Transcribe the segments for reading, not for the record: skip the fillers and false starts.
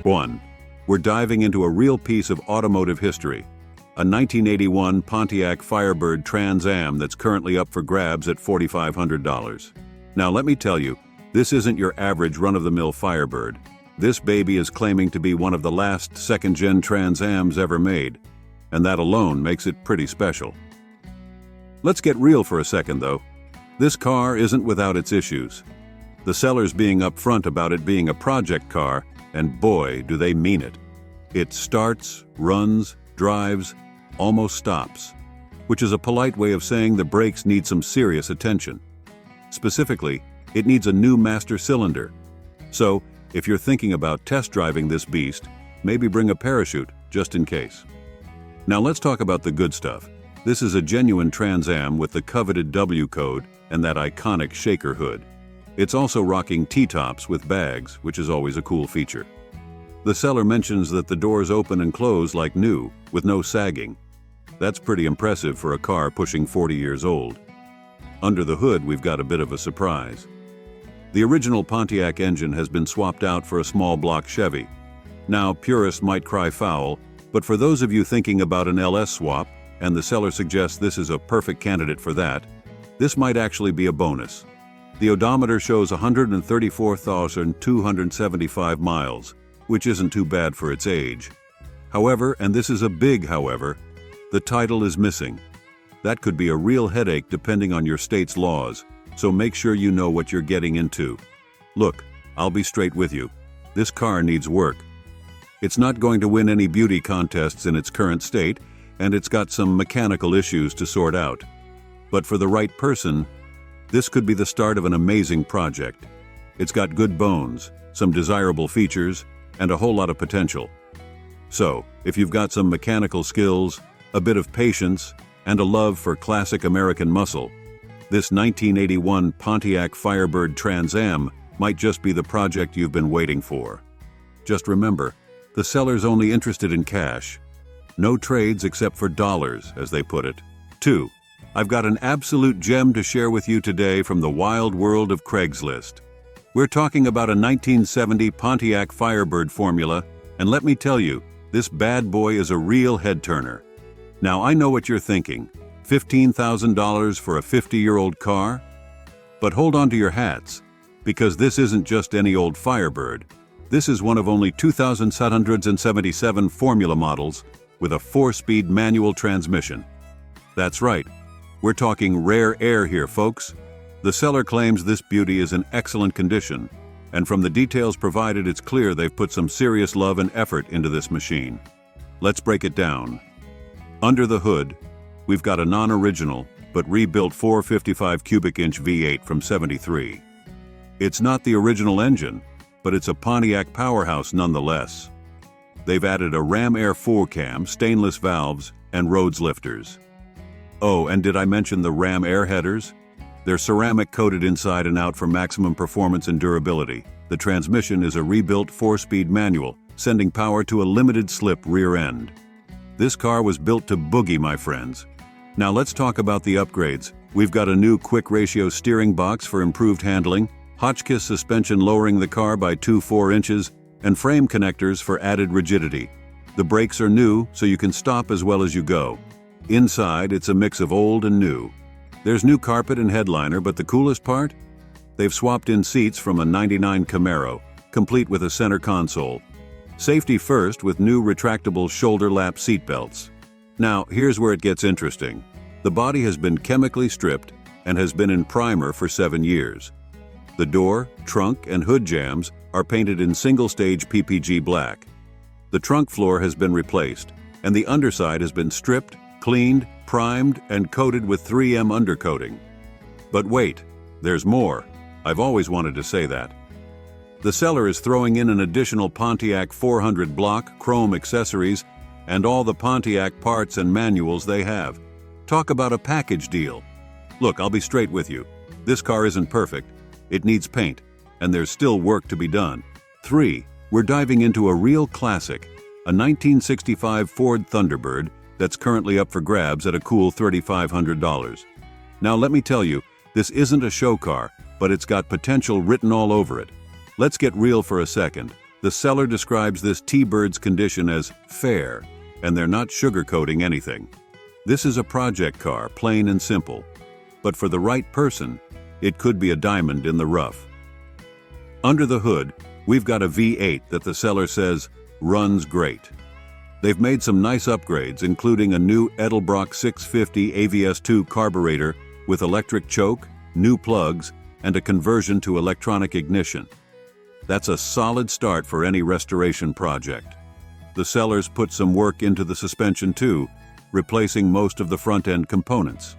1. We're diving into a real piece of automotive history. A 1981 Pontiac Firebird Trans Am that's currently up for grabs at $4,500. Now let me tell you, this isn't your average run-of-the-mill Firebird. This baby is claiming to be one of the last second-gen Trans Ams ever made, and that alone makes it pretty special. Let's get real for a second though. This car isn't without its issues. The sellers being upfront about it being a project car, and boy, do they mean it. It starts, runs, drives, almost stops, which is a polite way of saying the brakes need some serious attention. Specifically, it needs a new master cylinder. So, if you're thinking about test driving this beast, maybe bring a parachute, just in case. Now let's talk about the good stuff. This is a genuine Trans Am with the coveted W code and that iconic shaker hood. It's also rocking T-tops with bags, which is always a cool feature. The seller mentions that the doors open and close like new, with no sagging. That's pretty impressive for a car pushing 40 years old. Under the hood, we've got a bit of a surprise. The original Pontiac engine has been swapped out for a small block Chevy. Now, purists might cry foul, but for those of you thinking about an LS swap, and the seller suggests this is a perfect candidate for that, this might actually be a bonus. The odometer shows 134,275 miles, which isn't too bad for its age. However, and this is a big however, the title is missing. That could be a real headache depending on your state's laws, so make sure you know what you're getting into. Look, I'll be straight with you. This car needs work. It's not going to win any beauty contests in its current state, and it's got some mechanical issues to sort out. But for the right person, this could be the start of an amazing project. It's got good bones, some desirable features, and a whole lot of potential. So, if you've got some mechanical skills, a bit of patience, and a love for classic American muscle, this 1981 Pontiac Firebird Trans Am might just be the project you've been waiting for. Just remember, the seller's only interested in cash. No trades except for dollars, as they put it. 2. I've got an absolute gem to share with you today from the wild world of Craigslist. We're talking about a 1970 Pontiac Firebird formula, and let me tell you, this bad boy is a real head-turner. Now I know what you're thinking. $15,000 for a 50-year-old car? But hold on to your hats, because this isn't just any old Firebird. This is one of only 2,777 formula models with a 4-speed manual transmission. That's right, we're talking rare air here, folks. The seller claims this beauty is in excellent condition, and from the details provided it's clear they've put some serious love and effort into this machine. Let's break it down. Under the hood, we've got a non-original, but rebuilt 455 cubic inch V8 from '73. It's not the original engine, but it's a Pontiac powerhouse nonetheless. They've added a Ram Air 4-cam, stainless valves, and Rhodes lifters. Oh, and did I mention the Ram Air headers? They're ceramic-coated inside and out for maximum performance and durability. The transmission is a rebuilt 4-speed manual, sending power to a limited-slip rear end. This car was built to boogie, my friends. Now let's talk about the upgrades. We've got a new quick-ratio steering box for improved handling, Hotchkiss suspension lowering the car by 2-4 inches, and frame connectors for added rigidity. The brakes are new, so you can stop as well as you go. Inside, it's a mix of old and new. There's new carpet and headliner, but the coolest part? They've swapped in seats from a '99 Camaro, complete with a center console. Safety first with new retractable shoulder lap seatbelts. Now, here's where it gets interesting. The body has been chemically stripped and has been in primer for 7 years. The door, trunk, and hood jambs are painted in single-stage PPG black. The trunk floor has been replaced, and the underside has been stripped, cleaned, primed, and coated with 3M undercoating. But wait, there's more. I've always wanted to say that. The seller is throwing in an additional Pontiac 400 block chrome accessories and all the Pontiac parts and manuals they have. Talk about a package deal. Look, I'll be straight with you. This car isn't perfect. It needs paint, and there's still work to be done. 3. We're diving into a real classic, a 1965 Ford Thunderbird that's currently up for grabs at a cool $3,500. Now let me tell you, this isn't a show car, but it's got potential written all over it. Let's get real for a second. The seller describes this T-Bird's condition as fair, and they're not sugarcoating anything. This is a project car, plain and simple. But for the right person, it could be a diamond in the rough. Under the hood, we've got a V8 that the seller says runs great. They've made some nice upgrades, including a new Edelbrock 650 AVS2 carburetor with electric choke, new plugs, and a conversion to electronic ignition. That's a solid start for any restoration project. The sellers put some work into the suspension too, replacing most of the front-end components.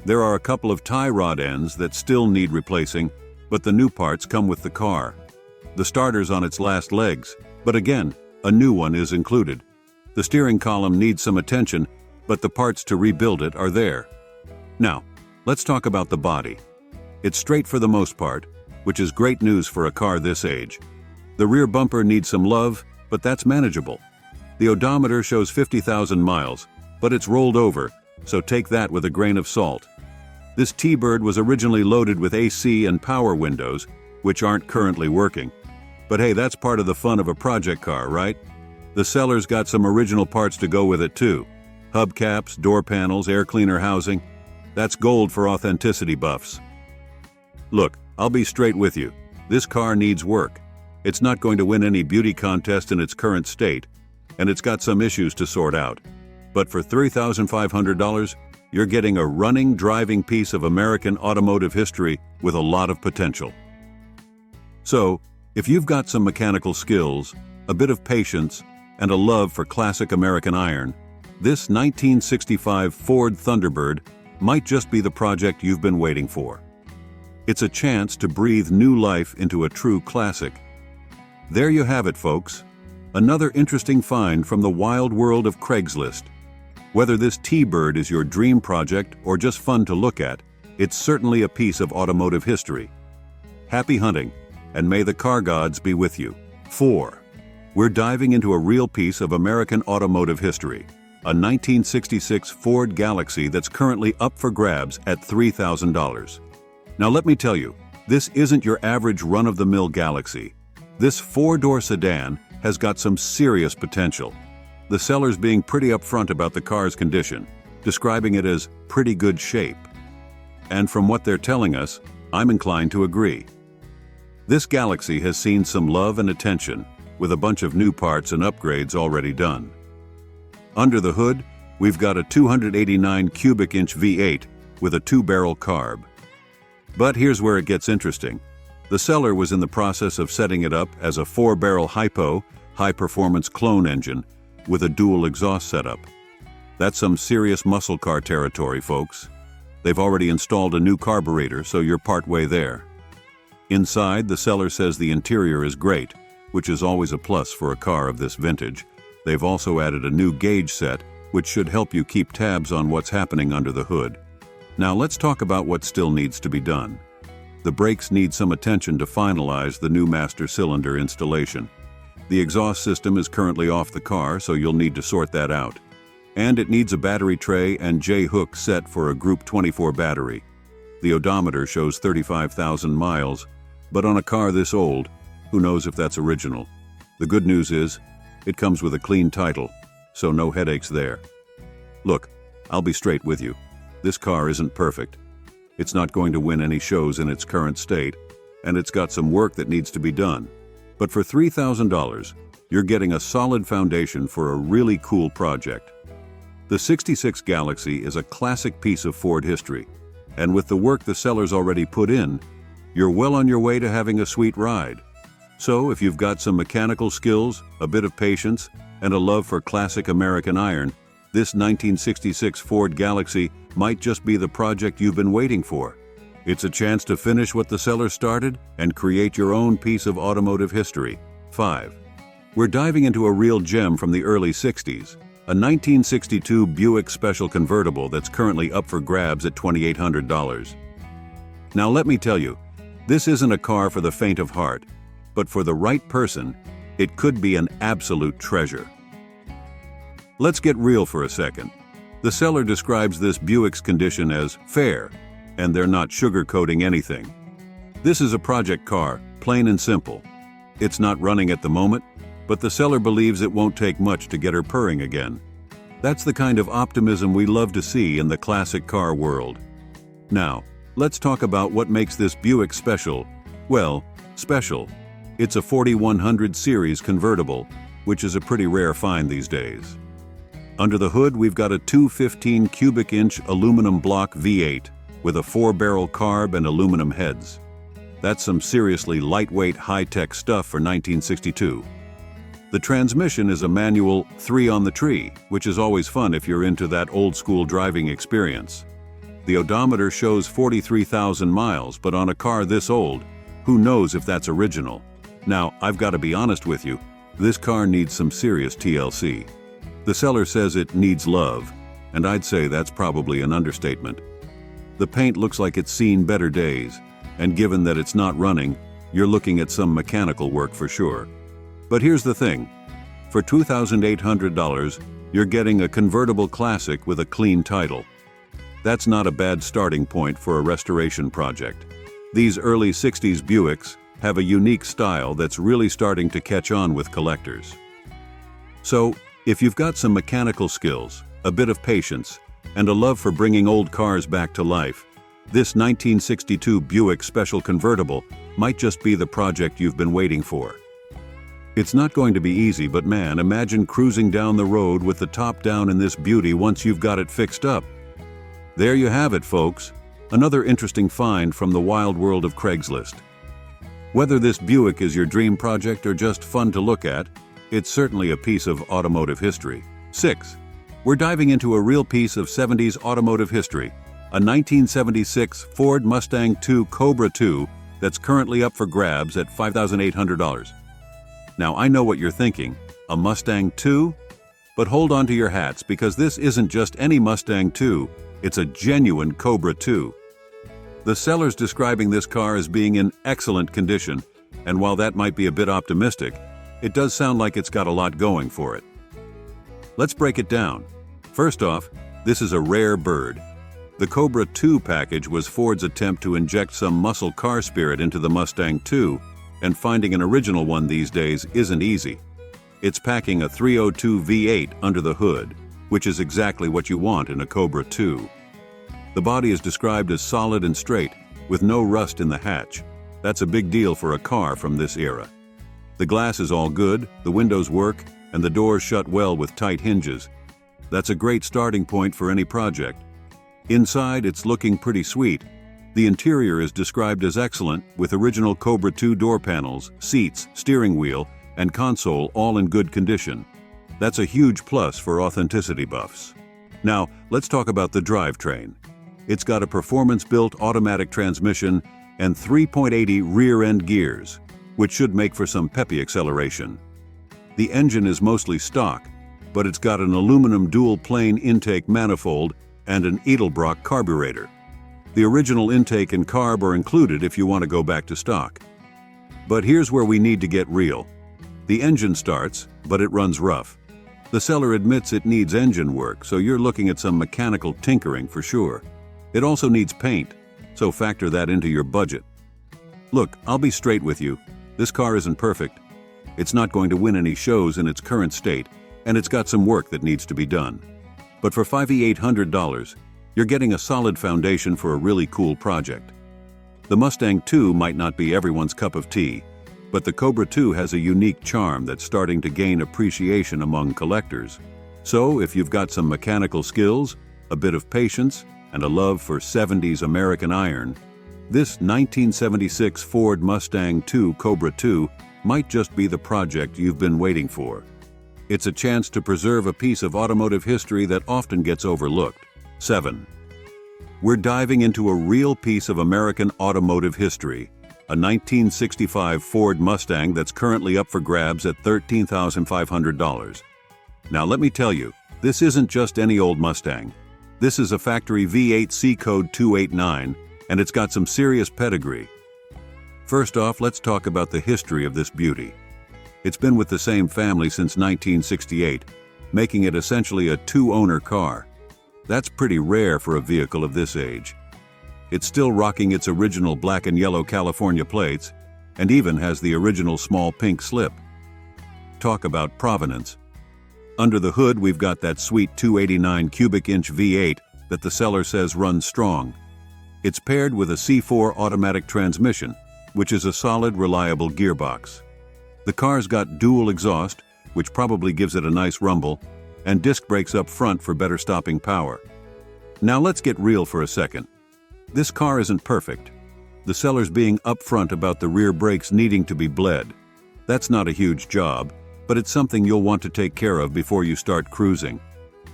There are a couple of tie rod ends that still need replacing, but the new parts come with the car. The starter's on its last legs, but again, a new one is included. The steering column needs some attention, but the parts to rebuild it are there. Now, let's talk about the body. It's straight for the most part, which is great news for a car this age. The rear bumper needs some love, but that's manageable. The odometer shows 50,000 miles, but it's rolled over, so take that with a grain of salt. This T-Bird was originally loaded with AC and power windows, which aren't currently working. But hey, that's part of the fun of a project car, right? The seller's got some original parts to go with it too. Hubcaps, door panels, air cleaner housing. That's gold for authenticity buffs. Look, I'll be straight with you. This car needs work. It's not going to win any beauty contest in its current state, and it's got some issues to sort out. But for $3,500, you're getting a running, driving piece of American automotive history with a lot of potential. So, if you've got some mechanical skills, a bit of patience, and a love for classic American iron, this 1965 Ford Thunderbird might just be the project you've been waiting for. It's a chance to breathe new life into a true classic. There you have it, folks. Another interesting find from the wild world of Craigslist. Whether this T-Bird is your dream project or just fun to look at, it's certainly a piece of automotive history. Happy hunting, and may the car gods be with you. 4. We're diving into a real piece of American automotive history, a 1966 Ford Galaxy that's currently up for grabs at $3,000. Now let me tell you, this isn't your average run-of-the-mill Galaxy. This four-door sedan has got some serious potential. The seller's being pretty upfront about the car's condition, describing it as pretty good shape. And from what they're telling us, I'm inclined to agree. This Galaxy has seen some love and attention, with a bunch of new parts and upgrades already done. Under the hood, we've got a 289 cubic inch V8 with a 2-barrel carb. But here's where it gets interesting. The seller was in the process of setting it up as a 4-barrel hypo, high-performance clone engine, with a dual exhaust setup. That's some serious muscle car territory, folks. They've already installed a new carburetor, so you're partway there. Inside, the seller says the interior is great, which is always a plus for a car of this vintage. They've also added a new gauge set, which should help you keep tabs on what's happening under the hood. Now let's talk about what still needs to be done. The brakes need some attention to finalize the new master cylinder installation. The exhaust system is currently off the car, so you'll need to sort that out. And it needs a battery tray and J-hook set for a Group 24 battery. The odometer shows 35,000 miles, but on a car this old, who knows if that's original. The good news is, it comes with a clean title, so no headaches there. Look, I'll be straight with you. This car isn't perfect. It's not going to win any shows in its current state, and it's got some work that needs to be done. But for $3,000, you're getting a solid foundation for a really cool project. The '66 Galaxy is a classic piece of Ford history, and with the work the seller's already put in, you're well on your way to having a sweet ride. So if you've got some mechanical skills, a bit of patience, and a love for classic American iron, this 1966 Ford Galaxy might just be the project you've been waiting for. It's a chance to finish what the seller started and create your own piece of automotive history. 5. We're diving into a real gem from the early 60s, a 1962 Buick Special convertible that's currently up for grabs at $2,800. Now let me tell you, this isn't a car for the faint of heart, but for the right person, it could be an absolute treasure. Let's get real for a second. The seller describes this Buick's condition as fair, and they're not sugarcoating anything. This is a project car, plain and simple. It's not running at the moment, but the seller believes it won't take much to get her purring again. That's the kind of optimism we love to see in the classic car world. Now, let's talk about what makes this Buick special. Well, special. It's a 4100 series convertible, which is a pretty rare find these days. Under the hood, we've got a 215 cubic inch aluminum block V8 with a 4-barrel carb and aluminum heads. That's some seriously lightweight, high-tech stuff for 1962. The transmission is a manual 3 on the tree, which is always fun if you're into that old-school driving experience. The odometer shows 43,000 miles, but on a car this old, who knows if that's original? Now, I've got to be honest with you, this car needs some serious TLC. The seller says it needs love, and I'd say that's probably an understatement. The paint looks like it's seen better days, and given that it's not running, you're looking at some mechanical work for sure. But here's the thing. For $2,800, you're getting a convertible classic with a clean title. That's not a bad starting point for a restoration project. These early 60s Buicks have a unique style that's really starting to catch on with collectors. So, if you've got some mechanical skills, a bit of patience, and a love for bringing old cars back to life, this 1962 Buick Special Convertible might just be the project you've been waiting for. It's not going to be easy, but man, imagine cruising down the road with the top down in this beauty once you've got it fixed up. There you have it, folks. Another interesting find from the wild world of Craigslist. Whether this Buick is your dream project or just fun to look at, it's certainly a piece of automotive history. 6. We're diving into a real piece of 70s automotive history, a 1976 Ford Mustang II Cobra II that's currently up for grabs at $5,800. Now, I know what you're thinking, a Mustang II? But hold on to your hats, because this isn't just any Mustang II, it's a genuine Cobra II. The seller's describing this car as being in excellent condition, and while that might be a bit optimistic, it does sound like it's got a lot going for it. Let's break it down. First off, this is a rare bird. The Cobra II package was Ford's attempt to inject some muscle car spirit into the Mustang II, and finding an original one these days isn't easy. It's packing a 302 V8 under the hood, which is exactly what you want in a Cobra II. The body is described as solid and straight, with no rust in the hatch. That's a big deal for a car from this era. The glass is all good, the windows work, and the doors shut well with tight hinges. That's a great starting point for any project. Inside, it's looking pretty sweet. The interior is described as excellent, with original Cobra II door panels, seats, steering wheel, and console all in good condition. That's a huge plus for authenticity buffs. Now, let's talk about the drivetrain. It's got a performance-built automatic transmission and 3.80 rear-end gears, which should make for some peppy acceleration. The engine is mostly stock, but it's got an aluminum dual-plane intake manifold and an Edelbrock carburetor. The original intake and carb are included if you want to go back to stock. But here's where we need to get real. The engine starts, but it runs rough. The seller admits it needs engine work, so you're looking at some mechanical tinkering for sure. It also needs paint, so factor that into your budget. Look, I'll be straight with you. This car isn't perfect. It's not going to win any shows in its current state, and it's got some work that needs to be done. But for $5,800, you're getting a solid foundation for a really cool project. The Mustang II might not be everyone's cup of tea, but the Cobra II has a unique charm that's starting to gain appreciation among collectors. So, if you've got some mechanical skills, a bit of patience, and a love for 70s American iron, this 1976 Ford Mustang II Cobra II might just be the project you've been waiting for. It's a chance to preserve a piece of automotive history that often gets overlooked. 7. We're diving into a real piece of American automotive history, a 1965 Ford Mustang that's currently up for grabs at $13,500. Now let me tell you, this isn't just any old Mustang. This is a factory V8 C code 289, and it's got some serious pedigree. First off, let's talk about the history of this beauty. It's been with the same family since 1968, making it essentially a two-owner car. That's pretty rare for a vehicle of this age. It's still rocking its original black and yellow California plates, and even has the original small pink slip. Talk about provenance. Under the hood, we've got that sweet 289 cubic inch V8 that the seller says runs strong. It's paired with a C4 automatic transmission, which is a solid, reliable gearbox. The car's got dual exhaust, which probably gives it a nice rumble, and disc brakes up front for better stopping power. Now let's get real for a second. This car isn't perfect. The seller's being upfront about the rear brakes needing to be bled. That's not a huge job, but it's something you'll want to take care of before you start cruising.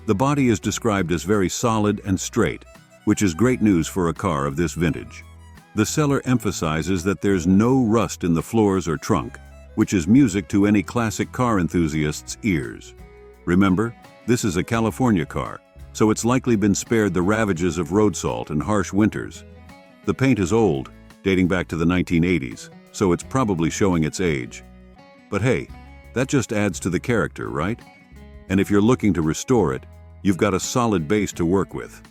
The body is described as very solid and straight, which is great news for a car of this vintage. The seller emphasizes that there's no rust in the floors or trunk, which is music to any classic car enthusiast's ears. Remember, this is a California car, so it's likely been spared the ravages of road salt and harsh winters. The paint is old, dating back to the 1980s, so it's probably showing its age. But hey, that just adds to the character, right? And if you're looking to restore it, you've got a solid base to work with.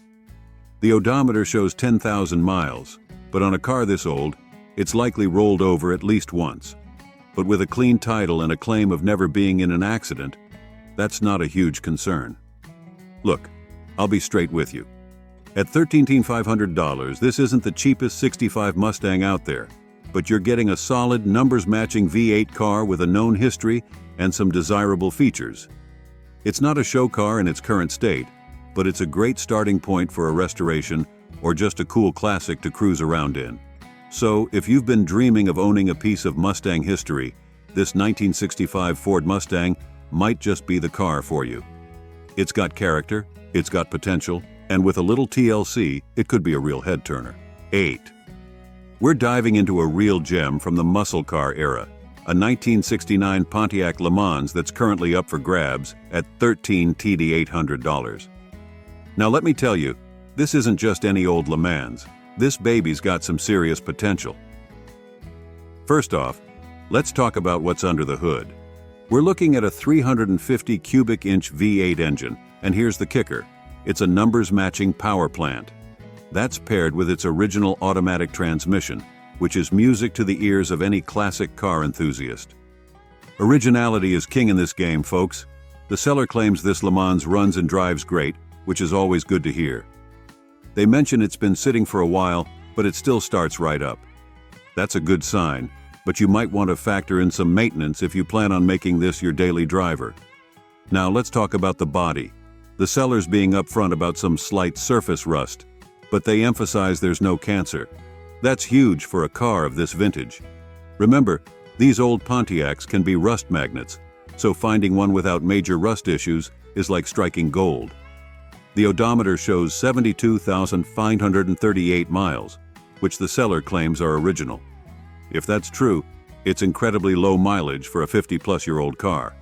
The odometer shows 10,000 miles, but on a car this old, it's likely rolled over at least once. But with a clean title and a claim of never being in an accident, that's not a huge concern. Look, I'll be straight with you. At $13,500, this isn't the cheapest 65 Mustang out there, but you're getting a solid, numbers-matching V8 car with a known history and some desirable features. It's not a show car in its current state, but it's a great starting point for a restoration or just a cool classic to cruise around in. So, if you've been dreaming of owning a piece of Mustang history, this 1965 Ford Mustang might just be the car for you. It's got character, it's got potential, and with a little TLC, it could be a real head-turner. 8. We're diving into a real gem from the muscle car era, a 1969 Pontiac Le Mans that's currently up for grabs at $13,800. Now let me tell you, this isn't just any old Le Mans. This baby's got some serious potential. First off, let's talk about what's under the hood. We're looking at a 350 cubic inch V8 engine, and here's the kicker. It's a numbers-matching power plant. That's paired with its original automatic transmission, which is music to the ears of any classic car enthusiast. Originality is king in this game, folks. The seller claims this Le Mans runs and drives great, which is always good to hear. They mention it's been sitting for a while, but it still starts right up. That's a good sign, but you might want to factor in some maintenance if you plan on making this your daily driver. Now let's talk about the body. The seller's being upfront about some slight surface rust, but they emphasize there's no cancer. That's huge for a car of this vintage. Remember, these old Pontiacs can be rust magnets, so finding one without major rust issues is like striking gold. The odometer shows 72,538 miles, which the seller claims are original. If that's true, it's incredibly low mileage for a 50-plus-year-old car.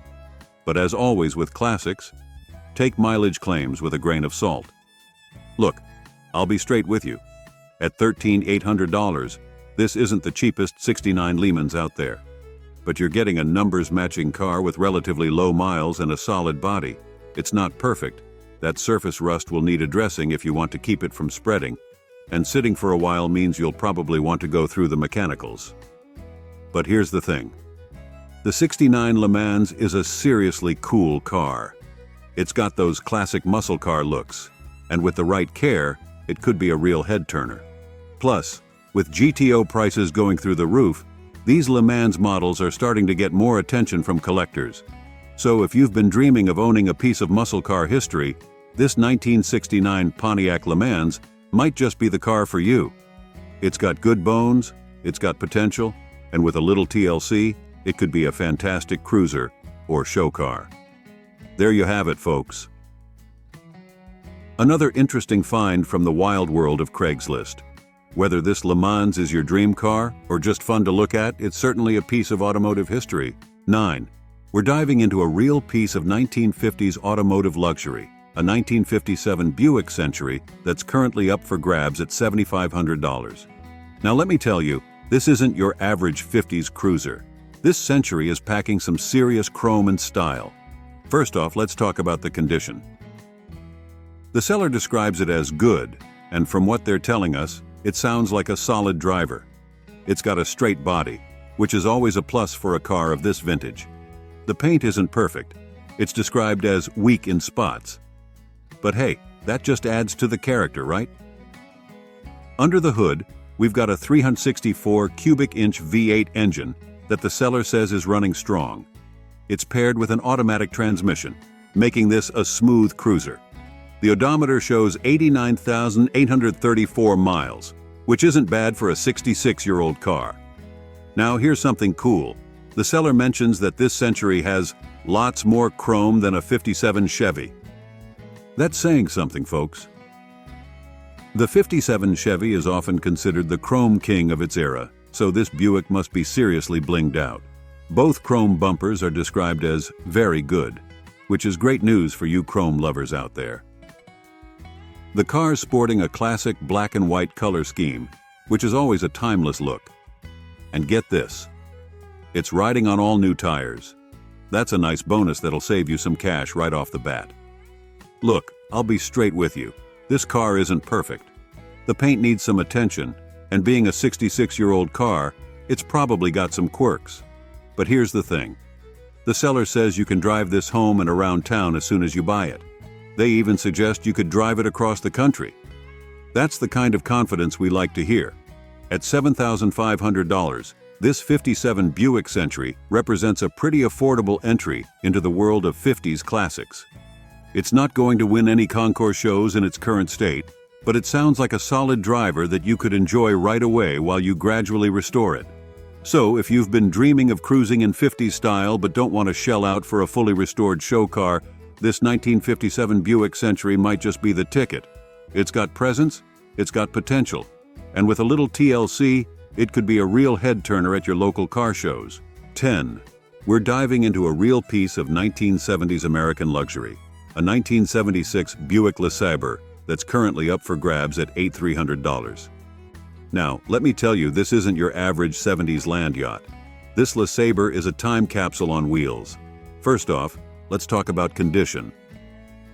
But as always with classics, take mileage claims with a grain of salt. Look, I'll be straight with you. At $13,800, this isn't the cheapest 69 Le Mans out there. But you're getting a numbers-matching car with relatively low miles and a solid body. It's not perfect. That surface rust will need addressing if you want to keep it from spreading, and sitting for a while means you'll probably want to go through the mechanicals. But here's the thing. The 69 Le Mans is a seriously cool car. It's got those classic muscle car looks, and with the right care, it could be a real head-turner. Plus, with GTO prices going through the roof, these Le Mans models are starting to get more attention from collectors. So if you've been dreaming of owning a piece of muscle car history, this 1969 Pontiac Le Mans might just be the car for you. It's got good bones, it's got potential, and with a little TLC, it could be a fantastic cruiser or show car. There you have it, folks. Another interesting find from the wild world of Craigslist. Whether this Le Mans is your dream car or just fun to look at, it's certainly a piece of automotive history. 9. We're diving into a real piece of 1950s automotive luxury, a 1957 Buick Century that's currently up for grabs at $7,500. Now let me tell you, this isn't your average 50s cruiser. This Century is packing some serious chrome and style. First off, let's talk about the condition. The seller describes it as good, and from what they're telling us, it sounds like a solid driver. It's got a straight body, which is always a plus for a car of this vintage. The paint isn't perfect. It's described as weak in spots. But hey, that just adds to the character, right? Under the hood, we've got a 364 cubic inch V8 engine that the seller says is running strong. It's paired with an automatic transmission, making this a smooth cruiser. The odometer shows 89,834 miles, which isn't bad for a 66-year-old car. Now here's something cool. The seller mentions that this Century has lots more chrome than a 57 Chevy. That's saying something, folks. The 57 Chevy is often considered the chrome king of its era, so this Buick must be seriously blinged out. Both chrome bumpers are described as very good, which is great news for you chrome lovers out there. The car's sporting a classic black and white color scheme, which is always a timeless look. And get this, it's riding on all new tires. That's a nice bonus that'll save you some cash right off the bat. Look, I'll be straight with you. This car isn't perfect. The paint needs some attention, and being a 66-year-old car, it's probably got some quirks. But here's the thing. The seller says you can drive this home and around town as soon as you buy it. They even suggest you could drive it across the country. That's the kind of confidence we like to hear. At $7,500, this 57 Buick Century represents a pretty affordable entry into the world of 50s classics. It's not going to win any concours shows in its current state, but it sounds like a solid driver that you could enjoy right away while you gradually restore it. So, if you've been dreaming of cruising in 50s style but don't want to shell out for a fully restored show car, this 1957 Buick Century might just be the ticket. It's got presence, it's got potential, and with a little TLC, it could be a real head-turner at your local car shows. 10. We're diving into a real piece of 1970s American luxury, a 1976 Buick LeSabre that's currently up for grabs at $8,300. Now, let me tell you, this isn't your average 70s land yacht. This LeSabre is a time capsule on wheels. First off, let's talk about condition.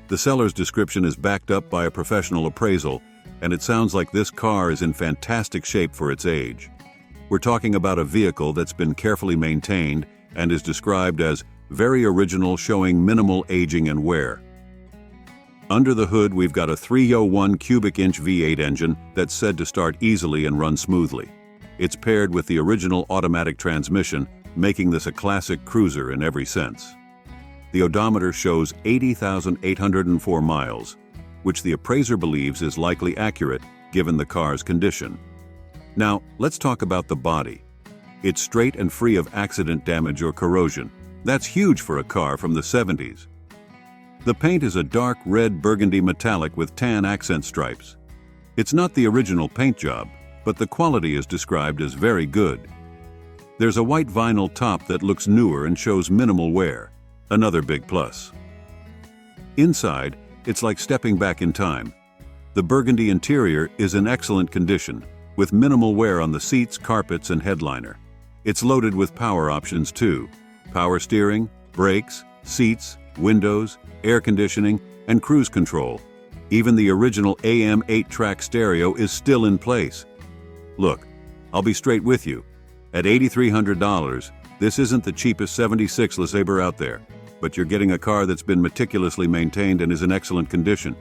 The seller's description is backed up by a professional appraisal, and it sounds like this car is in fantastic shape for its age. We're talking about a vehicle that's been carefully maintained and is described as very original, showing minimal aging and wear. Under the hood, we've got a 301 cubic inch V8 engine that's said to start easily and run smoothly. It's paired with the original automatic transmission, making this a classic cruiser in every sense. The odometer shows 80,804 miles, which the appraiser believes is likely accurate given the car's condition. Now, let's talk about the body. It's straight and free of accident damage or corrosion. That's huge for a car from the 70s. The paint is a dark red burgundy metallic with tan accent stripes. It's not the original paint job, but the quality is described as very good. There's a white vinyl top that looks newer and shows minimal wear, another big plus. Inside, it's like stepping back in time. The burgundy interior is in excellent condition, with minimal wear on the seats, carpets, and headliner. It's loaded with power options too: power steering, brakes, seats, windows, air conditioning, and cruise control. Even the original AM 8-track stereo is still in place. Look, I'll be straight with you. At $8,300, this isn't the cheapest 76 LeSabre out there, but you're getting a car that's been meticulously maintained and is in excellent condition.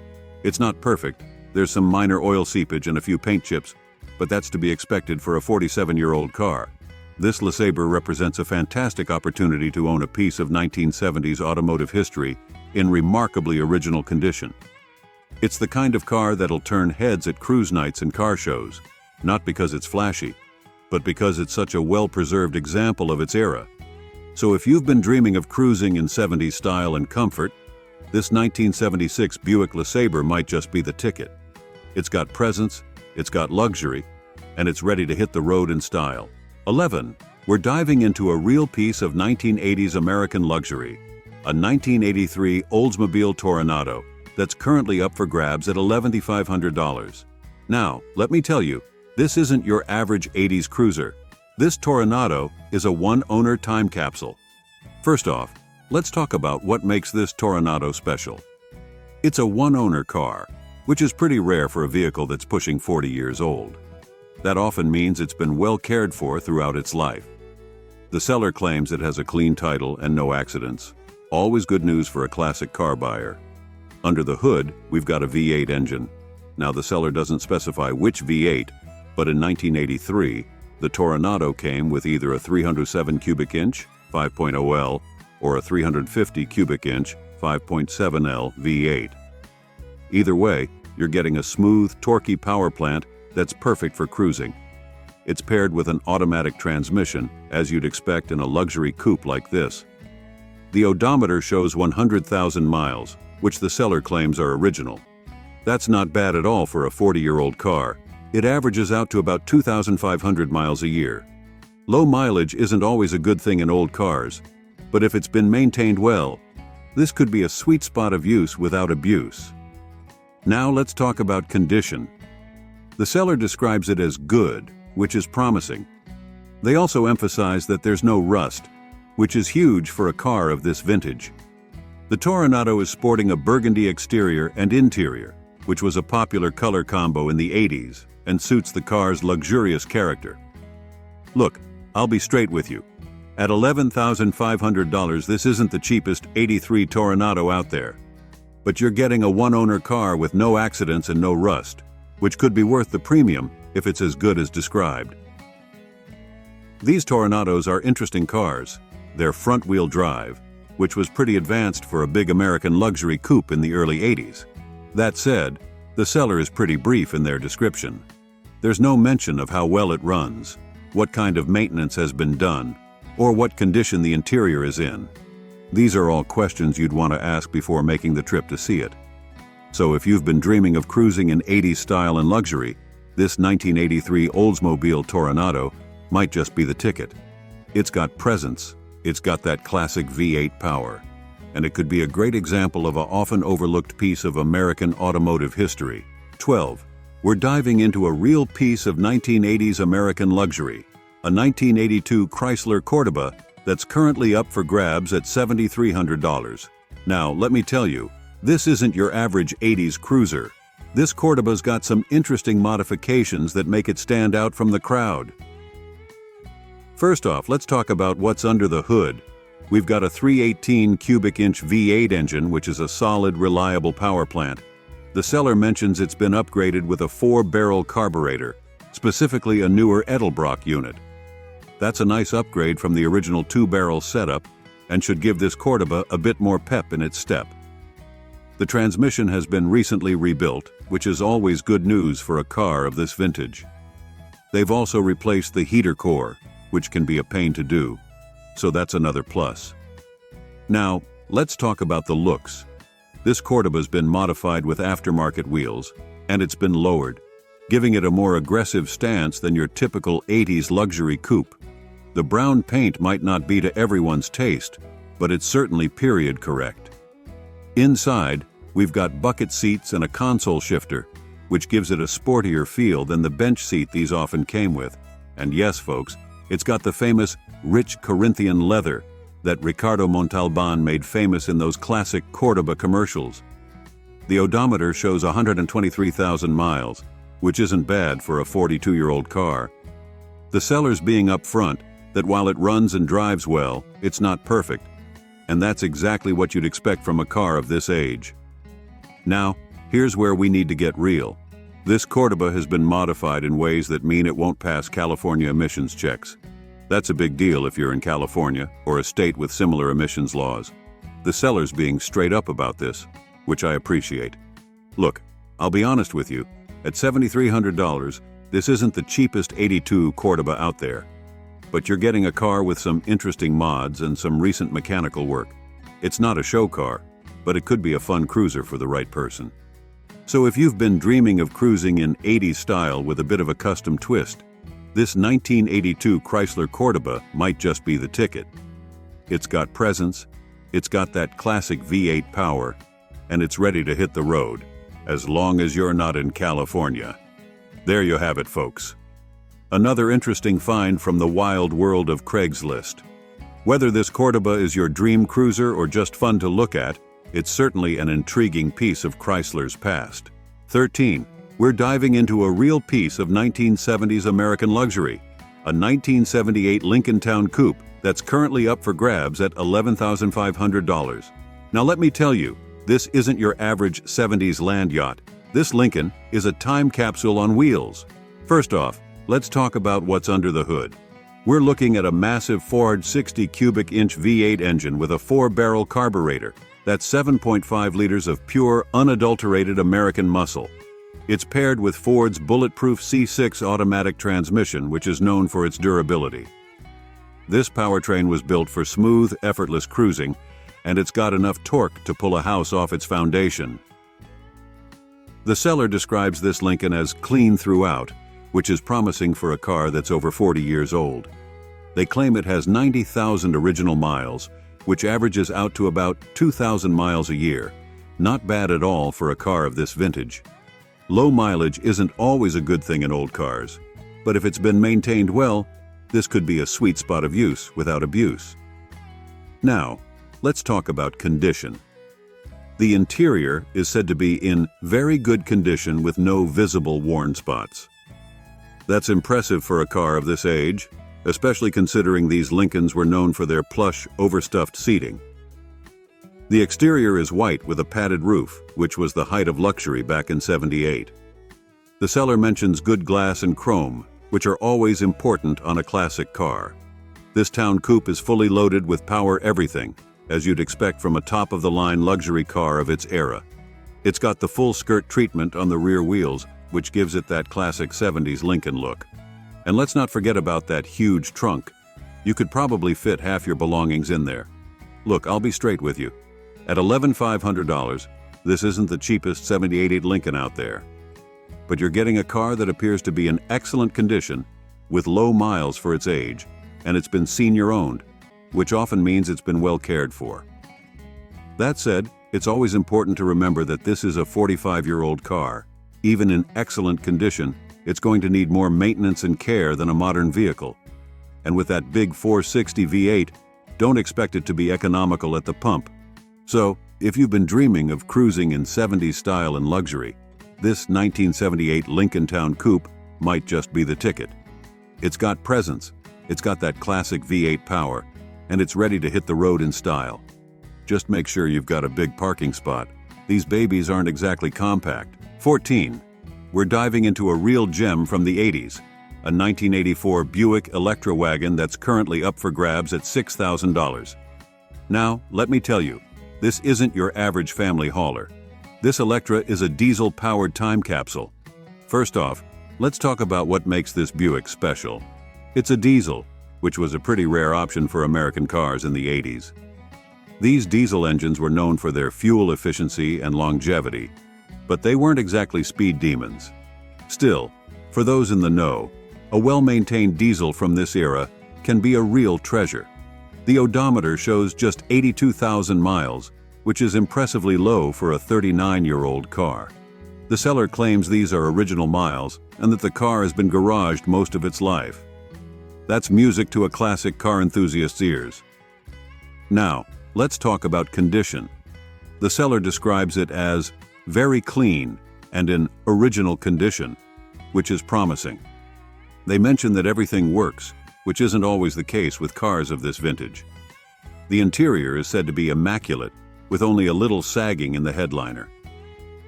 It's not perfect. There's some minor oil seepage and a few paint chips, but that's to be expected for a 47-year-old car. This LeSabre represents a fantastic opportunity to own a piece of 1970s automotive history in remarkably original condition. It's the kind of car that'll turn heads at cruise nights and car shows, not because it's flashy, but because it's such a well-preserved example of its era. So if you've been dreaming of cruising in 70s style and comfort, this 1976 Buick LeSabre might just be the ticket. It's got presence, it's got luxury, and it's ready to hit the road in style. 11. We're diving into a real piece of 1980s American luxury, a 1983 Oldsmobile Toronado that's currently up for grabs at $11,500. Now, let me tell you, this isn't your average 80s cruiser. This Toronado is a one-owner time capsule. First off, let's talk about what makes this Toronado special. It's a one-owner car, which is pretty rare for a vehicle that's pushing 40 years old. That often means it's been well cared for throughout its life. The seller claims it has a clean title and no accidents. Always good news for a classic car buyer. Under the hood, we've got a V8 engine. Now the seller doesn't specify which V8, but in 1983, the Toronado came with either a 307 cubic inch 5.0L or a 350 cubic inch 5.7L V8. Either way, you're getting a smooth, torquey power plant that's perfect for cruising. It's paired with an automatic transmission, as you'd expect in a luxury coupe like this. The odometer shows 100,000 miles, which the seller claims are original. That's not bad at all for a 40-year-old car. It averages out to about 2,500 miles a year. Low mileage isn't always a good thing in old cars, but if it's been maintained well, this could be a sweet spot of use without abuse. Now let's talk about condition. The seller describes it as good, which is promising. They also emphasize that there's no rust, which is huge for a car of this vintage. The Toronado is sporting a burgundy exterior and interior, which was a popular color combo in the 80s and suits the car's luxurious character. Look, I'll be straight with you. At $11,500, this isn't the cheapest '83 Toronado out there. But you're getting a one-owner car with no accidents and no rust, which could be worth the premium if it's as good as described. These Toronados are interesting cars. They're front-wheel drive, which was pretty advanced for a big American luxury coupe in the early 80s. That said, the seller is pretty brief in their description. There's no mention of how well it runs, what kind of maintenance has been done, or what condition the interior is in. These are all questions you'd want to ask before making the trip to see it. So if you've been dreaming of cruising in 80s style and luxury, this 1983 Oldsmobile Toronado might just be the ticket. It's got presence, it's got that classic V8 power, and it could be a great example of an often overlooked piece of American automotive history. 12. We're diving into a real piece of 1980s American luxury, a 1982 Chrysler Cordoba that's currently up for grabs at $7,300. Now, let me tell you, this isn't your average 80s cruiser. This Cordoba's got some interesting modifications that make it stand out from the crowd. First off, let's talk about what's under the hood. We've got a 318 cubic inch V8 engine, which is a solid, reliable power plant. The seller mentions it's been upgraded with a 4-barrel carburetor, specifically a newer Edelbrock unit. That's a nice upgrade from the original 2-barrel setup and should give this Cordoba a bit more pep in its step. The transmission has been recently rebuilt, which is always good news for a car of this vintage. They've also replaced the heater core, which can be a pain to do, so that's another plus. Now, let's talk about the looks. This Cordoba's been modified with aftermarket wheels, and it's been lowered, giving it a more aggressive stance than your typical 80s luxury coupe. The brown paint might not be to everyone's taste, but it's certainly period correct. Inside, we've got bucket seats and a console shifter, which gives it a sportier feel than the bench seat these often came with. And yes, folks, it's got the famous rich Corinthian leather that Ricardo Montalban made famous in those classic Cordoba commercials. The odometer shows 123,000 miles, which isn't bad for a 42-year-old car. The seller's being upfront that while it runs and drives well, it's not perfect. And that's exactly what you'd expect from a car of this age. Now, here's where we need to get real. This Cordoba has been modified in ways that mean it won't pass California emissions checks. That's a big deal if you're in California or a state with similar emissions laws. The seller's being straight up about this, which I appreciate. Look, I'll be honest with you, at $7,300, this isn't the cheapest '82 Cordoba out there. But you're getting a car with some interesting mods and some recent mechanical work. It's not a show car, but it could be a fun cruiser for the right person. So if you've been dreaming of cruising in 80s style with a bit of a custom twist, this 1982 Chrysler Cordoba might just be the ticket. It's got presence, it's got that classic V8 power, and it's ready to hit the road, as long as you're not in California. There you have it, folks. Another interesting find from the wild world of Craigslist. Whether this Cordoba is your dream cruiser or just fun to look at, it's certainly an intriguing piece of Chrysler's past. 13. We're diving into a real piece of 1970s American luxury, a 1978 Lincoln Town Coupe that's currently up for grabs at $11,500. Now let me tell you, this isn't your average 70s land yacht. This Lincoln is a time capsule on wheels. First off, let's talk about what's under the hood. We're looking at a massive 460 cubic inch V8 engine with a 4-barrel carburetor. That's 7.5 liters of pure, unadulterated American muscle. It's paired with Ford's bulletproof C6 automatic transmission, which is known for its durability. This powertrain was built for smooth, effortless cruising, and it's got enough torque to pull a house off its foundation. The seller describes this Lincoln as clean throughout, which is promising for a car that's over 40 years old. They claim it has 90,000 original miles, which averages out to about 2,000 miles a year. Not bad at all for a car of this vintage. Low mileage isn't always a good thing in old cars, but if it's been maintained well, this could be a sweet spot of use without abuse. Now, let's talk about condition. The interior is said to be in very good condition with no visible worn spots. That's impressive for a car of this age, especially considering these Lincolns were known for their plush, overstuffed seating. The exterior is white with a padded roof, which was the height of luxury back in '78. The seller mentions good glass and chrome, which are always important on a classic car. This town coupe is fully loaded with power everything, as you'd expect from a top-of-the-line luxury car of its era. It's got the full skirt treatment on the rear wheels, which gives it that classic '70s Lincoln look. And let's not forget about that huge trunk. You could probably fit half your belongings in there. Look, I'll be straight with you. At $11,500, this isn't the cheapest '78 Lincoln out there. But you're getting a car that appears to be in excellent condition, with low miles for its age, and it's been senior-owned, which often means it's been well cared for. That said, it's always important to remember that this is a 45-year-old car. Even in excellent condition, it's going to need more maintenance and care than a modern vehicle. And with that big 460 V8, don't expect it to be economical at the pump. So, if you've been dreaming of cruising in '70s style and luxury, this 1978 Lincoln Town Coupe might just be the ticket. It's got presence, it's got that classic V8 power, and it's ready to hit the road in style. Just make sure you've got a big parking spot. These babies aren't exactly compact. 14. We're diving into a real gem from the '80s, a 1984 Buick Electra wagon that's currently up for grabs at $6,000. Now, let me tell you, this isn't your average family hauler. This Electra is a diesel-powered time capsule. First off, let's talk about what makes this Buick special. It's a diesel, which was a pretty rare option for American cars in the '80s. These diesel engines were known for their fuel efficiency and longevity, but they weren't exactly speed demons. Still, for those in the know, a well-maintained diesel from this era can be a real treasure. The odometer shows just 82,000 miles, which is impressively low for a 39-year-old car. The seller claims these are original miles and that the car has been garaged most of its life. That's music to a classic car enthusiast's ears. Now, let's talk about condition. The seller describes it as very clean and in original condition, which is promising. They mention that everything works, which isn't always the case with cars of this vintage. The interior is said to be immaculate, with only a little sagging in the headliner.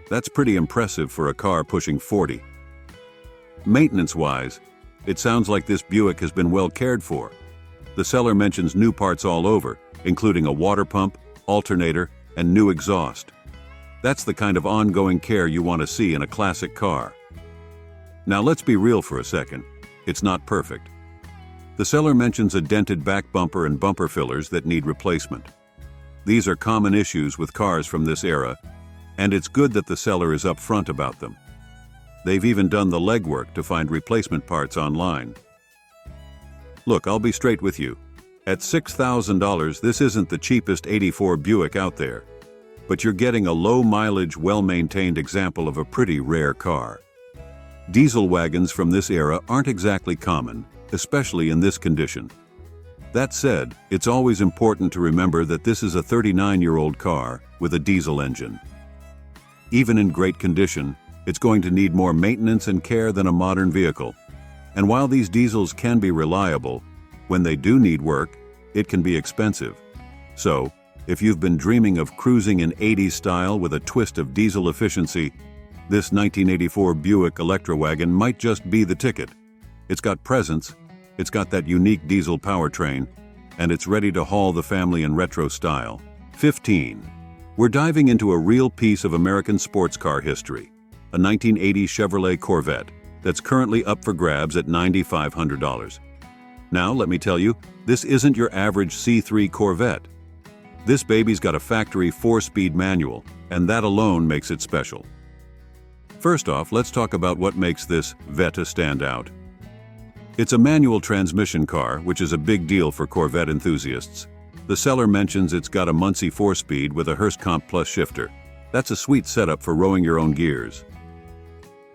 That's pretty impressive for a car pushing 40. Maintenance-wise, it sounds like this Buick has been well cared for. The seller mentions new parts all over, including a water pump, alternator, and new exhaust. That's the kind of ongoing care you want to see in a classic car. Now let's be real for a second. It's not perfect. The seller mentions a dented back bumper and bumper fillers that need replacement. These are common issues with cars from this era, and it's good that the seller is upfront about them. They've even done the legwork to find replacement parts online. Look, I'll be straight with you. At $6,000, this isn't the cheapest '84 Buick out there, but you're getting a low-mileage, well-maintained example of a pretty rare car. Diesel wagons from this era aren't exactly common, especially in this condition. That said, it's always important to remember that this is a 39-year-old car with a diesel engine. Even in great condition, it's going to need more maintenance and care than a modern vehicle. And while these diesels can be reliable, when they do need work, it can be expensive. So, if you've been dreaming of cruising in 80s style with a twist of diesel efficiency, this 1984 Buick Electra wagon might just be the ticket. It's got presence, it's got that unique diesel powertrain, and it's ready to haul the family in retro style. 15. We're diving into a real piece of American sports car history, a 1980 Chevrolet Corvette that's currently up for grabs at $9,500. Now, let me tell you, this isn't your average C3 Corvette. This baby's got a factory 4-speed manual, and that alone makes it special. First off, let's talk about what makes this Vette stand out. It's a manual transmission car, which is a big deal for Corvette enthusiasts. The seller mentions it's got a Muncie 4-speed with a Hurst Comp Plus shifter. That's a sweet setup for rowing your own gears.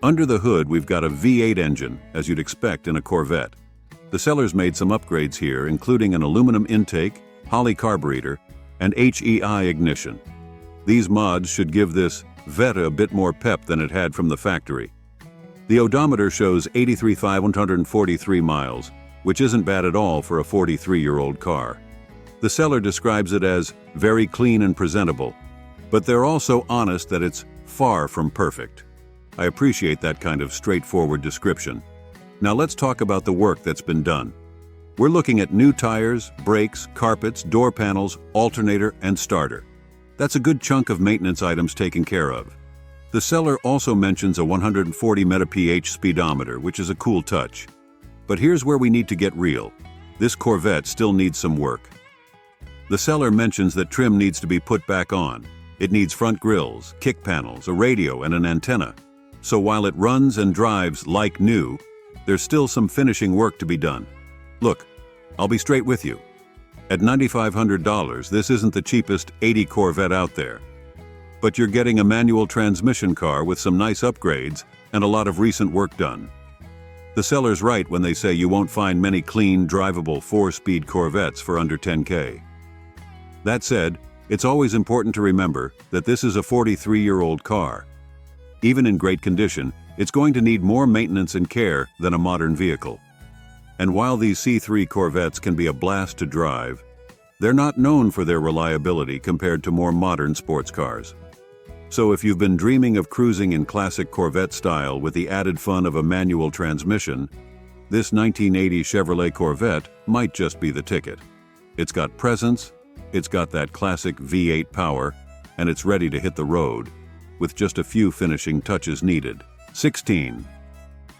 Under the hood, we've got a V8 engine, as you'd expect in a Corvette. The seller's made some upgrades here, including an aluminum intake, Holley carburetor, and HEI ignition. These mods should give this Vette a bit more pep than it had from the factory. The odometer shows 83,143 miles, which isn't bad at all for a 43-year-old car. The seller describes it as very clean and presentable, but they're also honest that it's far from perfect. I appreciate that kind of straightforward description. Now let's talk about the work that's been done. We're looking at new tires, brakes, carpets, door panels, alternator, and starter. That's a good chunk of maintenance items taken care of. The seller also mentions a 140 meta-pH speedometer, which is a cool touch. But here's where we need to get real. This Corvette still needs some work. The seller mentions that trim needs to be put back on. It needs front grills, kick panels, a radio, and an antenna. So while it runs and drives like new, there's still some finishing work to be done. Look, I'll be straight with you. At $9,500, this isn't the cheapest 80 Corvette out there. But you're getting a manual transmission car with some nice upgrades and a lot of recent work done. The seller's right when they say you won't find many clean, drivable 4-speed Corvettes for under $10K. That said, it's always important to remember that this is a 43-year-old car. Even in great condition, it's going to need more maintenance and care than a modern vehicle. And while these C3 Corvettes can be a blast to drive, they're not known for their reliability compared to more modern sports cars. So if you've been dreaming of cruising in classic Corvette style with the added fun of a manual transmission, this 1980 Chevrolet Corvette might just be the ticket. It's got presence, it's got that classic V8 power, and it's ready to hit the road, with just a few finishing touches needed. 16.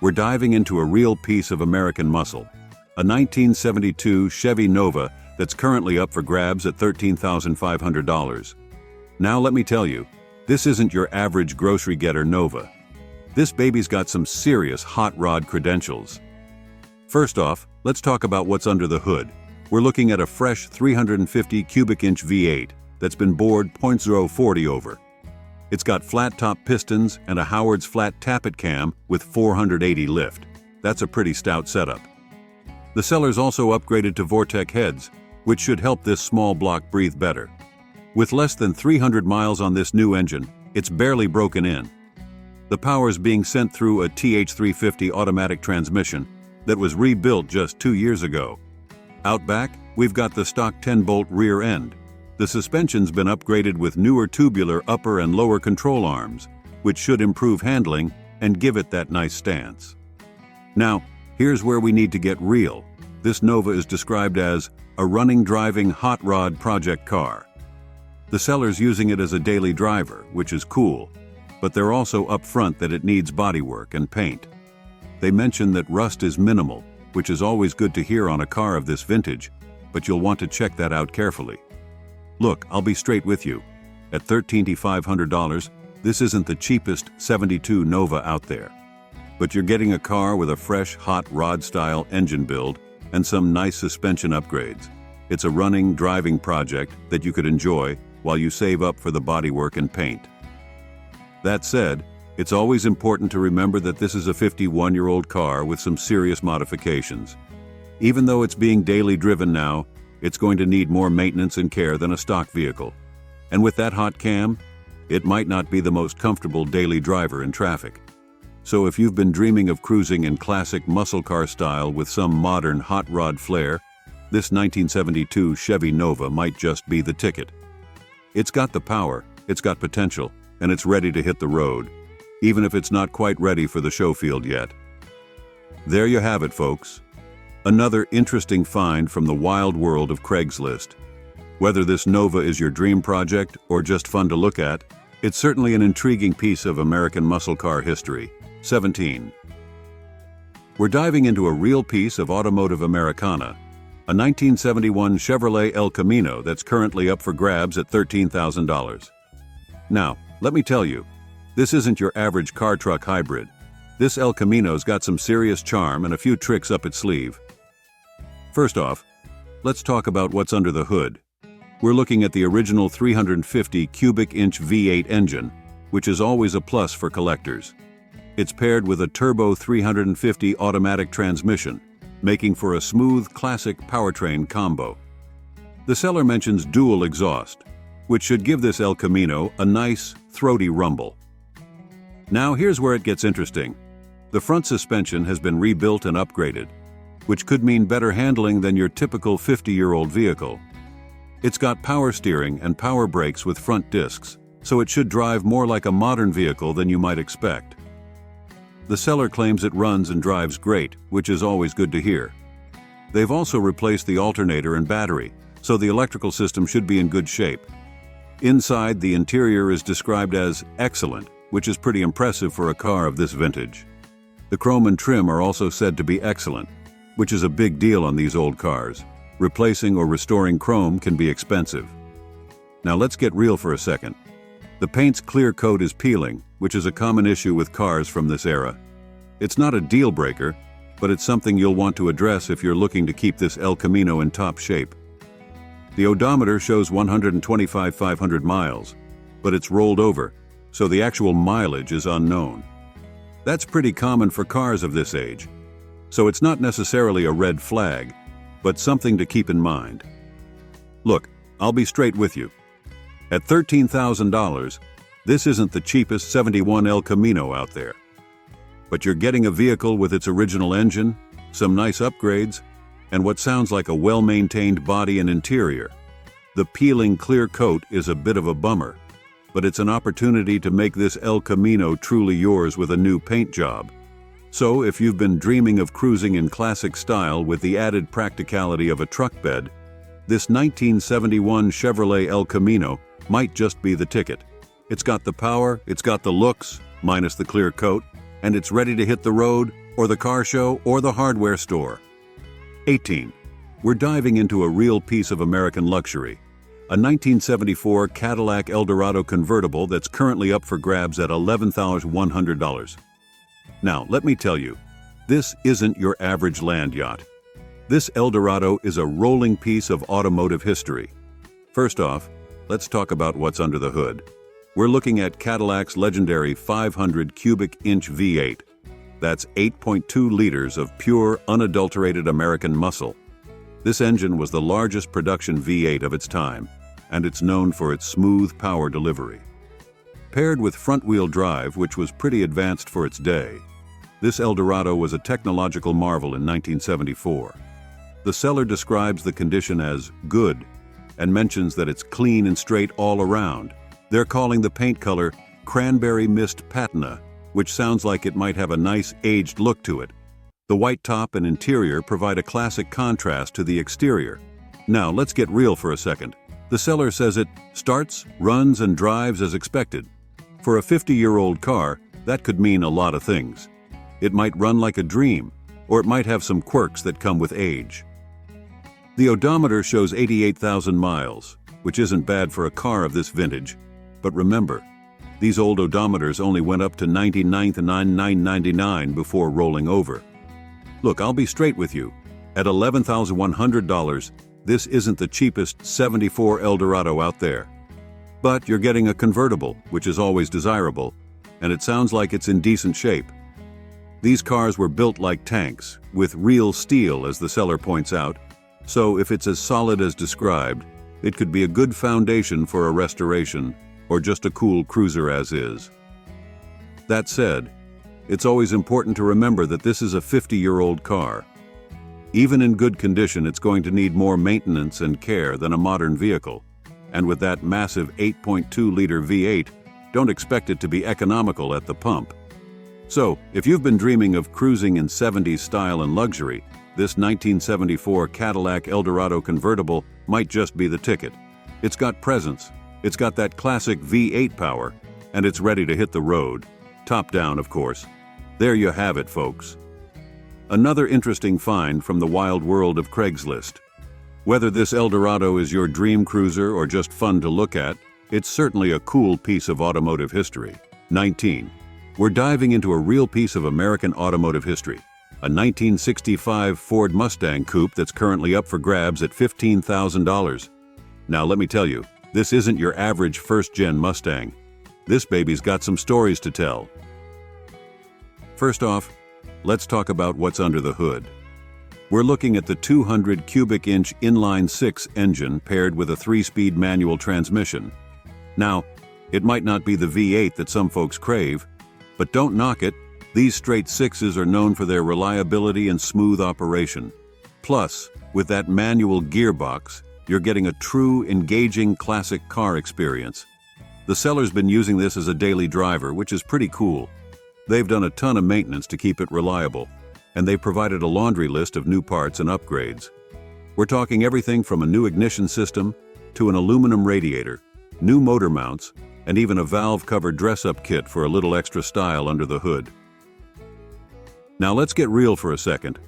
We're diving into a real piece of American muscle, a 1972 Chevy Nova that's currently up for grabs at $13,500. Now let me tell you, this isn't your average grocery getter Nova. This baby's got some serious hot rod credentials. First off, let's talk about what's under the hood. We're looking at a fresh 350 cubic inch V8 that's been bored .040 over. It's got flat-top pistons and a Howard's flat tappet cam with 480 lift. That's a pretty stout setup. The seller's also upgraded to Vortec heads, which should help this small block breathe better. With less than 300 miles on this new engine, it's barely broken in. The power's being sent through a TH350 automatic transmission that was rebuilt just 2 years ago. Out back, we've got the stock 10-bolt rear end. The suspension's been upgraded with newer tubular upper and lower control arms, which should improve handling and give it that nice stance. Now, here's where we need to get real. This Nova is described as a running, driving, hot rod project car. The seller's using it as a daily driver, which is cool, but they're also upfront that it needs bodywork and paint. They mention that rust is minimal, which is always good to hear on a car of this vintage, but you'll want to check that out carefully. Look, I'll be straight with you. At $13,500, this isn't the cheapest 72 Nova out there. But you're getting a car with a fresh, hot rod-style engine build and some nice suspension upgrades. It's a running, driving project that you could enjoy while you save up for the bodywork and paint. That said, it's always important to remember that this is a 51-year-old car with some serious modifications. Even though it's being daily driven now, it's going to need more maintenance and care than a stock vehicle. And with that hot cam, it might not be the most comfortable daily driver in traffic. So if you've been dreaming of cruising in classic muscle car style with some modern hot rod flair, this 1972 Chevy Nova might just be the ticket. It's got the power, it's got potential, and it's ready to hit the road, even if it's not quite ready for the show field yet. There you have it, folks. Another interesting find from the wild world of Craigslist. Whether this Nova is your dream project or just fun to look at, it's certainly an intriguing piece of American muscle car history. 17. We're diving into a real piece of automotive Americana, a 1971 Chevrolet El Camino that's currently up for grabs at $13,000. Now, let me tell you, this isn't your average car-truck hybrid. This El Camino's got some serious charm and a few tricks up its sleeve. First off, let's talk about what's under the hood. We're looking at the original 350 cubic inch V8 engine, which is always a plus for collectors. It's paired with a turbo 350 automatic transmission, making for a smooth, classic powertrain combo. The seller mentions dual exhaust, which should give this El Camino a nice, throaty rumble. Now here's where it gets interesting. The front suspension has been rebuilt and upgraded, which could mean better handling than your typical 50-year-old vehicle. It's got power steering and power brakes with front discs, so it should drive more like a modern vehicle than you might expect. The seller claims it runs and drives great, which is always good to hear. They've also replaced the alternator and battery, so the electrical system should be in good shape. Inside, the interior is described as excellent, which is pretty impressive for a car of this vintage. The chrome and trim are also said to be excellent, which is a big deal on these old cars. Replacing or restoring chrome can be expensive. Now let's get real for a second. The paint's clear coat is peeling, which is a common issue with cars from this era. It's not a deal breaker, but it's something you'll want to address if you're looking to keep this El Camino in top shape. The odometer shows 125,500 miles, but it's rolled over, so the actual mileage is unknown. That's pretty common for cars of this age, so it's not necessarily a red flag, but something to keep in mind. Look, I'll be straight with you. At $13,000, this isn't the cheapest 71 El Camino out there. But you're getting a vehicle with its original engine, some nice upgrades, and what sounds like a well-maintained body and interior. The peeling clear coat is a bit of a bummer, but it's an opportunity to make this El Camino truly yours with a new paint job. So if you've been dreaming of cruising in classic style with the added practicality of a truck bed, this 1971 Chevrolet El Camino might just be the ticket. It's got the power, it's got the looks, minus the clear coat, and it's ready to hit the road, or the car show, or the hardware store. 18. We're diving into a real piece of American luxury, a 1974 Cadillac Eldorado convertible that's currently up for grabs at $11,100. Now, let me tell you, this isn't your average land yacht. This Eldorado is a rolling piece of automotive history. First off, let's talk about what's under the hood. We're looking at Cadillac's legendary 500 cubic inch V8. That's 8.2 liters of pure, unadulterated American muscle. This engine was the largest production V8 of its time, and it's known for its smooth power delivery. Paired with front-wheel drive, which was pretty advanced for its day, this Eldorado was a technological marvel in 1974. The seller describes the condition as good and mentions that it's clean and straight all around. They're calling the paint color cranberry mist patina, which sounds like it might have a nice aged look to it. The white top and interior provide a classic contrast to the exterior. Now let's get real for a second. The seller says it starts, runs, and drives as expected. For a 50-year-old car, that could mean a lot of things. It might run like a dream, or it might have some quirks that come with age. The odometer shows 88,000 miles, which isn't bad for a car of this vintage. But remember, these old odometers only went up to 99,999 before rolling over. Look, I'll be straight with you. At $11,100, this isn't the cheapest 74 Eldorado out there. But you're getting a convertible, which is always desirable, and it sounds like it's in decent shape. These cars were built like tanks, with real steel, as the seller points out, so if it's as solid as described, it could be a good foundation for a restoration, or just a cool cruiser as is. That said, it's always important to remember that this is a 50-year-old car. Even in good condition, it's going to need more maintenance and care than a modern vehicle. And with that massive 8.2-liter V8, don't expect it to be economical at the pump. So, if you've been dreaming of cruising in 70s style and luxury, this 1974 Cadillac Eldorado convertible might just be the ticket. It's got presence, it's got that classic V8 power, and it's ready to hit the road. Top down, of course. There you have it, folks. Another interesting find from the wild world of Craigslist. Whether this Eldorado is your dream cruiser or just fun to look at, it's certainly a cool piece of automotive history. 19. We're diving into a real piece of American automotive history. A 1965 Ford Mustang Coupe that's currently up for grabs at $15,000. Now let me tell you, this isn't your average first-gen Mustang. This baby's got some stories to tell. First off, let's talk about what's under the hood. We're looking at the 200 cubic inch inline-six engine paired with a 3-speed manual transmission. Now, it might not be the V8 that some folks crave, but don't knock it. These straight sixes are known for their reliability and smooth operation. Plus, with that manual gearbox, you're getting a true, engaging classic car experience. The seller's been using this as a daily driver, which is pretty cool. They've done a ton of maintenance to keep it reliable, and they've provided a laundry list of new parts and upgrades. We're talking everything from a new ignition system to an aluminum radiator, new motor mounts, and even a valve-covered dress-up kit for a little extra style under the hood. Now let's get real for a second.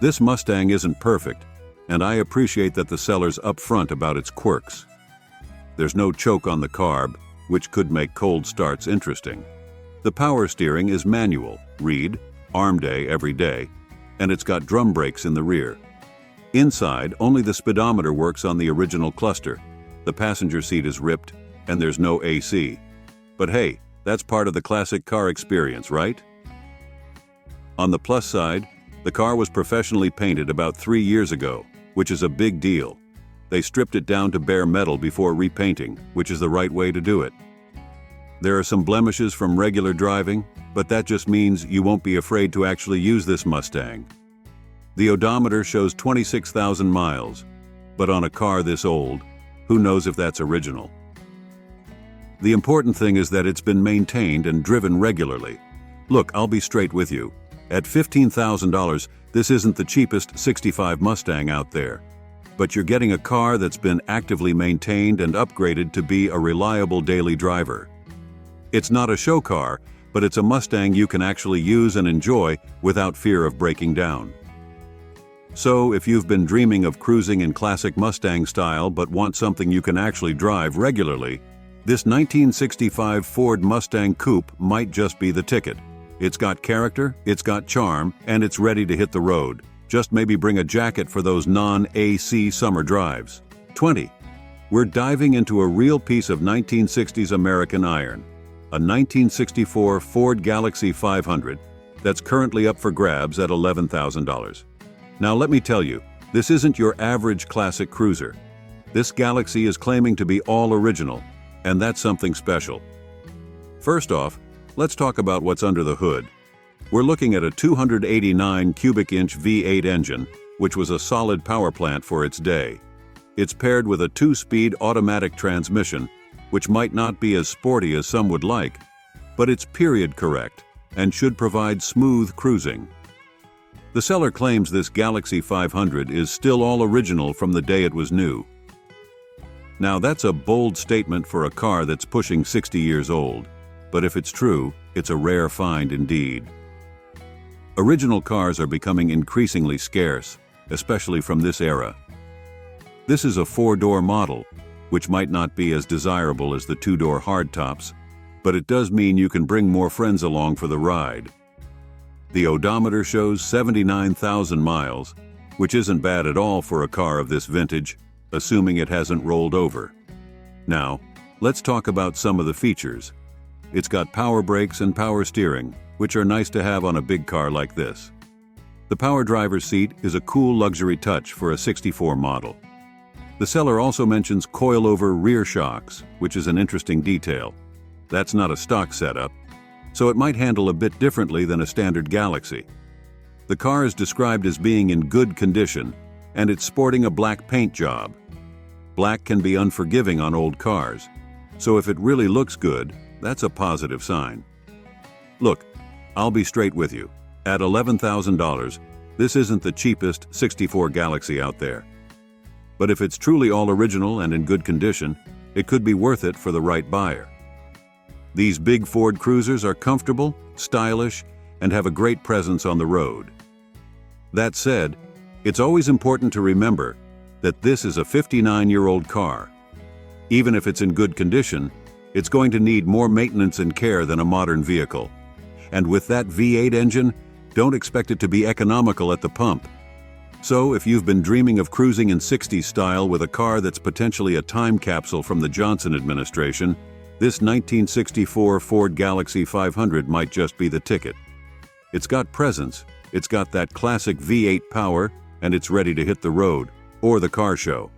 This Mustang isn't perfect, and I appreciate that the seller's upfront about its quirks. There's no choke on the carb, which could make cold starts interesting. The power steering is manual, read, arm day every day, and it's got drum brakes in the rear. Inside, only the speedometer works on the original cluster. The passenger seat is ripped, and there's no AC. But hey, that's part of the classic car experience, right? On the plus side, the car was professionally painted about 3 years ago, which is a big deal. They stripped it down to bare metal before repainting, which is the right way to do it. There are some blemishes from regular driving, but that just means you won't be afraid to actually use this Mustang. The odometer shows 26,000 miles, but on a car this old, who knows if that's original? The important thing is that it's been maintained and driven regularly. Look, I'll be straight with you. At $15,000, this isn't the cheapest '65 Mustang out there. But you're getting a car that's been actively maintained and upgraded to be a reliable daily driver. It's not a show car, but it's a Mustang you can actually use and enjoy without fear of breaking down. So, if you've been dreaming of cruising in classic Mustang style but want something you can actually drive regularly, this 1965 Ford Mustang Coupe might just be the ticket. It's got character, it's got charm, and it's ready to hit the road. Just maybe bring a jacket for those non-AC summer drives. 20. We're diving into a real piece of 1960s American iron. A 1964 Ford Galaxie 500 that's currently up for grabs at $11,000. Now let me tell you, this isn't your average classic cruiser. This Galaxie is claiming to be all original, and that's something special. First off, let's talk about what's under the hood. We're looking at a 289 cubic inch V8 engine, which was a solid power plant for its day. It's paired with a 2-speed automatic transmission, which might not be as sporty as some would like, but it's period correct and should provide smooth cruising. The seller claims this Galaxie 500 is still all original from the day it was new. Now that's a bold statement for a car that's pushing 60 years old, but if it's true, it's a rare find indeed. Original cars are becoming increasingly scarce, especially from this era. This is a 4-door model, which might not be as desirable as the 2-door hardtops, but it does mean you can bring more friends along for the ride. The odometer shows 79,000 miles, which isn't bad at all for a car of this vintage, assuming it hasn't rolled over. Now, let's talk about some of the features. It's got power brakes and power steering, which are nice to have on a big car like this. The power driver's seat is a cool luxury touch for a '64 model. The seller also mentions coilover rear shocks, which is an interesting detail. That's not a stock setup, so it might handle a bit differently than a standard Galaxie. The car is described as being in good condition, and it's sporting a black paint job. Black can be unforgiving on old cars, so if it really looks good, that's a positive sign. Look, I'll be straight with you. At $11,000, this isn't the cheapest 64 Galaxy out there. But if it's truly all original and in good condition, it could be worth it for the right buyer. These big Ford Cruisers are comfortable, stylish, and have a great presence on the road. That said, it's always important to remember that this is a 59-year-old car. Even if it's in good condition, it's going to need more maintenance and care than a modern vehicle. And with that V8 engine, don't expect it to be economical at the pump. So if you've been dreaming of cruising in 60s style with a car that's potentially a time capsule from the Johnson administration, this 1964 Ford Galaxy 500 might just be the ticket. It's got presence, it's got that classic V8 power, and it's ready to hit the road or the car show.